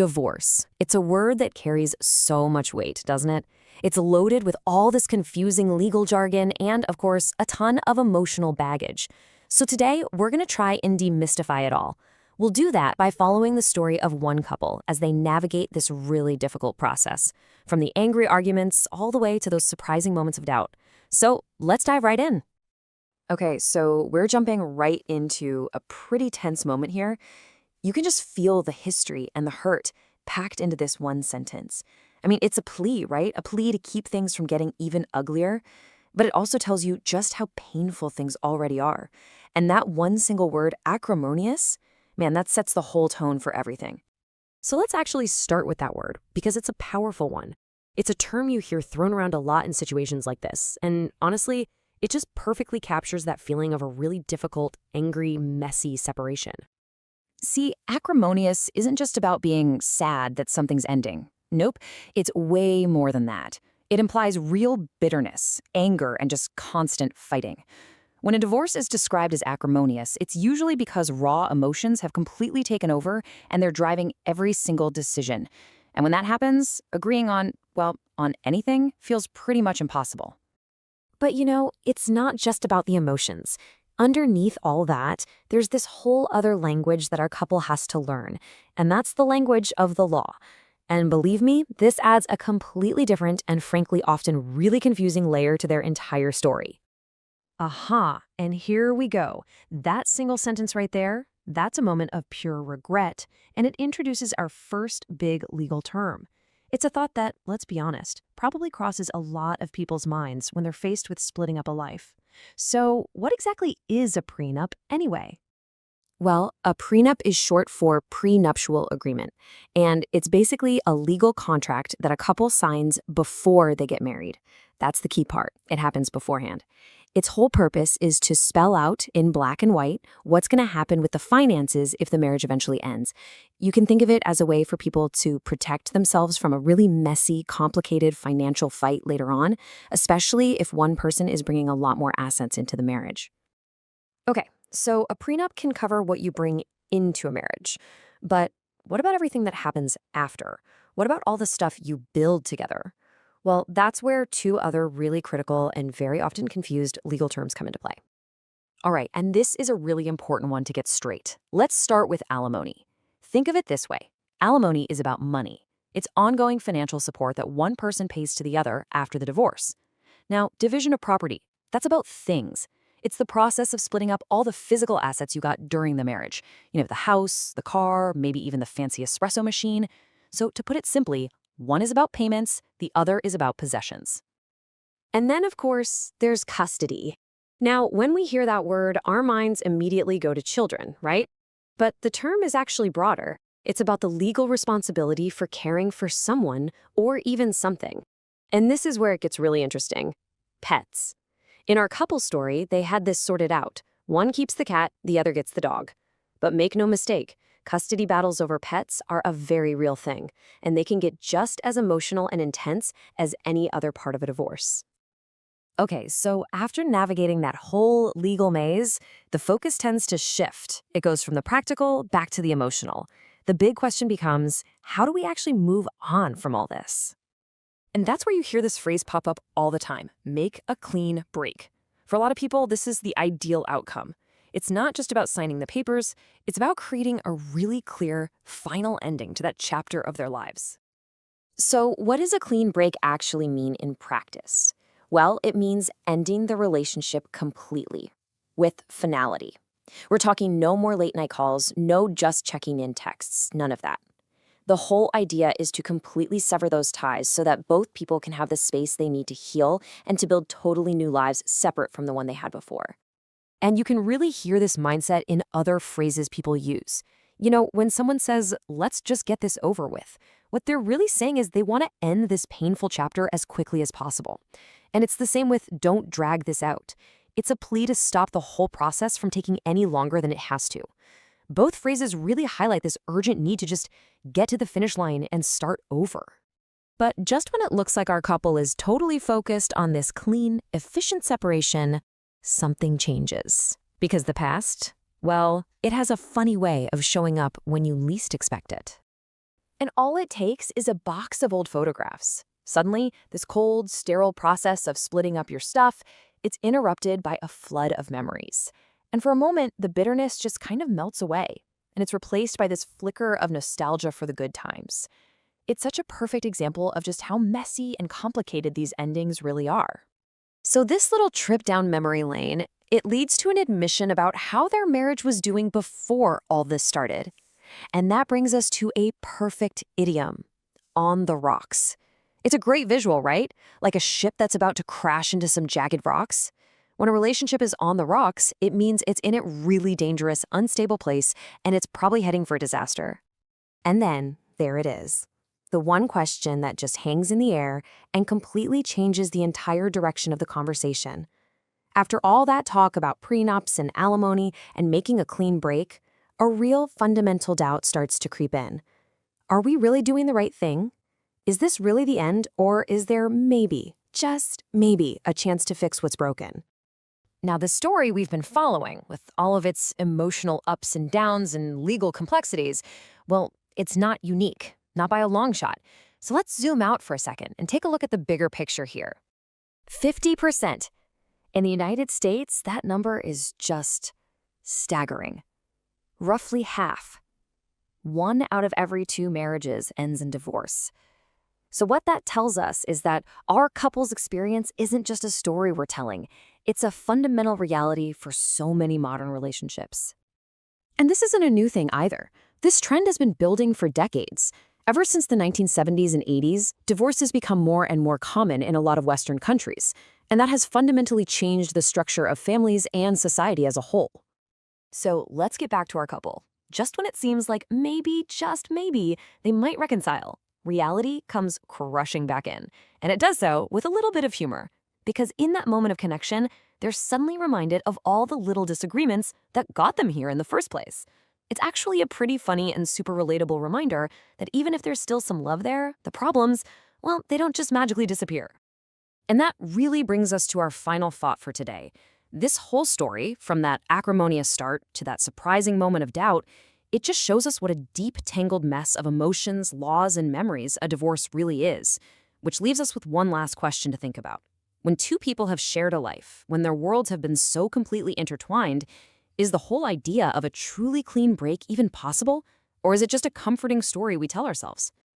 Divorce. It's a word that carries so much weight, doesn't it? It's loaded with all this confusing legal jargon and, of course, a ton of emotional baggage. So today, we're going to try and demystify it all. We'll do that by following the story of one couple as they navigate this really difficult process, from the angry arguments all the way to those surprising moments of doubt. So let's dive right in. Okay, so we're jumping right into a pretty tense moment here. You can just feel the history and the hurt packed into this one sentence. I mean, it's a plea, right? A plea to keep things from getting even uglier, but it also tells you just how painful things already are. And that one single word, acrimonious, man, that sets the whole tone for everything. So let's actually start with that word, because it's a powerful one. It's a term you hear thrown around a lot in situations like this, and honestly, it just perfectly captures that feeling of a really difficult, angry, messy separation. See, acrimonious isn't just about being sad that something's ending. Nope, it's way more than that. It implies real bitterness, anger, and just constant fighting. When a divorce is described as acrimonious, it's usually because raw emotions have completely taken over and they're driving every single decision. And when that happens, agreeing on, well, on anything feels pretty much impossible. But it's not just about the emotions. Underneath all that, there's this whole other language that our couple has to learn, and that's the language of the law. And believe me, this adds a completely different and frankly often really confusing layer to their entire story. Aha, and here we go. That single sentence right there, that's a moment of pure regret, and it introduces our first big legal term. It's a thought that, let's be honest, probably crosses a lot of people's minds when they're faced with splitting up a life. So, what exactly is a prenup anyway? Well, a prenup is short for prenuptial agreement, and it's basically a legal contract that a couple signs before they get married. That's the key part. It happens beforehand. Its whole purpose is to spell out in black and white what's going to happen with the finances if the marriage eventually ends. You can think of it as a way for people to protect themselves from a really messy, complicated financial fight later on, especially if one person is bringing a lot more assets into the marriage. Okay, so a prenup can cover what you bring into a marriage. But what about everything that happens after? What about all the stuff you build together? Well, that's where two other really critical and very often confused legal terms come into play. All right, and this is a really important one to get straight. Let's start with alimony. Think of it this way. Alimony is about money. It's ongoing financial support that one person pays to the other after the divorce. Now, division of property, that's about things. It's the process of splitting up all the physical assets you got during the marriage. The house, the car, maybe even the fancy espresso machine. So to put it simply, one is about payments, the other is about possessions. And then, of course, there's custody. Now, when we hear that word, our minds immediately go to children, right? But the term is actually broader. It's about the legal responsibility for caring for someone or even something. And this is where it gets really interesting. Pets. In our couple story, they had this sorted out. One keeps the cat, the other gets the dog. But make no mistake, custody battles over pets are a very real thing, and they can get just as emotional and intense as any other part of a divorce. Okay, so after navigating that whole legal maze, the focus tends to shift. It goes from the practical back to the emotional. The big question becomes, how do we actually move on from all this? And that's where you hear this phrase pop up all the time, make a clean break. For a lot of people, this is the ideal outcome. It's not just about signing the papers, it's about creating a really clear, final ending to that chapter of their lives. So what does a clean break actually mean in practice? Well, it means ending the relationship completely, with finality. We're talking no more late night calls, no just checking in texts, none of that. The whole idea is to completely sever those ties so that both people can have the space they need to heal and to build totally new lives separate from the one they had before. And you can really hear this mindset in other phrases people use. When someone says, let's just get this over with, what they're really saying is they want to end this painful chapter as quickly as possible. And it's the same with don't drag this out. It's a plea to stop the whole process from taking any longer than it has to. Both phrases really highlight this urgent need to just get to the finish line and start over. But just when it looks like our couple is totally focused on this clean, efficient separation, something changes. Because the past, well, it has a funny way of showing up when you least expect it. And all it takes is a box of old photographs. Suddenly, this cold, sterile process of splitting up your stuff, it's interrupted by a flood of memories. And for a moment, the bitterness just kind of melts away, and it's replaced by this flicker of nostalgia for the good times. It's such a perfect example of just how messy and complicated these endings really are. So this little trip down memory lane, it leads to an admission about how their marriage was doing before all this started. And that brings us to a perfect idiom: on the rocks. It's a great visual, right? Like a ship that's about to crash into some jagged rocks. When a relationship is on the rocks, it means it's in a really dangerous, unstable place, and it's probably heading for disaster. And then, there it is. The one question that just hangs in the air and completely changes the entire direction of the conversation. After all that talk about prenups and alimony and making a clean break, a real fundamental doubt starts to creep in. Are we really doing the right thing? Is this really the end, or is there maybe, just maybe, a chance to fix what's broken? Now, the story we've been following, with all of its emotional ups and downs and legal complexities, well, it's not unique, not by a long shot. So let's zoom out for a second and take a look at the bigger picture here. 50%. In the United States, that number is just staggering. Roughly half. 1 out of every 2 marriages ends in divorce. So what that tells us is that our couple's experience isn't just a story we're telling. It's a fundamental reality for so many modern relationships. And this isn't a new thing either. This trend has been building for decades. Ever since the 1970s and 80s, divorce has become more and more common in a lot of Western countries, and that has fundamentally changed the structure of families and society as a whole. So let's get back to our couple. Just when it seems like maybe, just maybe, they might reconcile, reality comes crushing back in, and it does so with a little bit of humor. Because in that moment of connection, they're suddenly reminded of all the little disagreements that got them here in the first place. It's actually a pretty funny and super relatable reminder that even if there's still some love there, the problems, well, they don't just magically disappear. And that really brings us to our final thought for today. This whole story, from that acrimonious start to that surprising moment of doubt, it just shows us what a deep, tangled mess of emotions, laws, and memories a divorce really is, which leaves us with one last question to think about. When two people have shared a life, when their worlds have been so completely intertwined, is the whole idea of a truly clean break even possible? Or is it just a comforting story we tell ourselves?